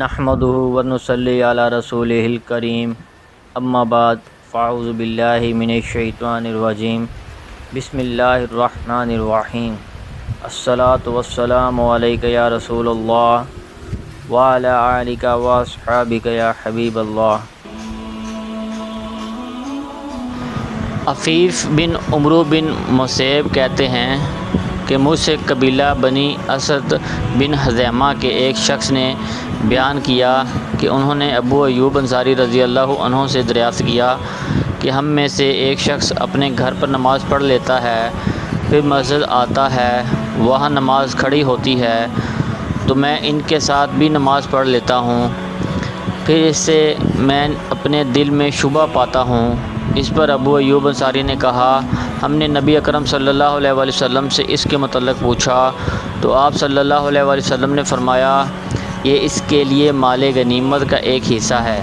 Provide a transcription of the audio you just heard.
نحمده ونصلی علی رسولہ الکریم اما بعد فاعوذ باللہ من الشیطان الرجیم بسم اللہ الرحمن الرحیم الصلاۃ والسلام علیک یا رسول اللہ وعلی آلک واصحابک یا حبیب اللہ۔ عفیف بن عمرو بن مصعب کہتے ہیں کہ مجھ سے قبیلہ بنی اسد بن حذیمہ کے ایک شخص نے بیان کیا کہ انہوں نے ابو ایوب انصاری رضی اللہ عنہ سے دریافت کیا کہ ہم میں سے ایک شخص اپنے گھر پر نماز پڑھ لیتا ہے، پھر مسجد آتا ہے، وہاں نماز کھڑی ہوتی ہے تو میں ان کے ساتھ بھی نماز پڑھ لیتا ہوں، پھر اس سے میں اپنے دل میں شبہ پاتا ہوں۔ اس پر ابو ایوب انصاری نے کہا، ہم نے نبی اکرم صلی اللہ علیہ وآلہ وسلم سے اس کے متعلق پوچھا تو آپ صلی اللہ علیہ وآلہ وسلم نے فرمایا، یہ اس کے لیے مال غنیمت کا ایک حصہ ہے۔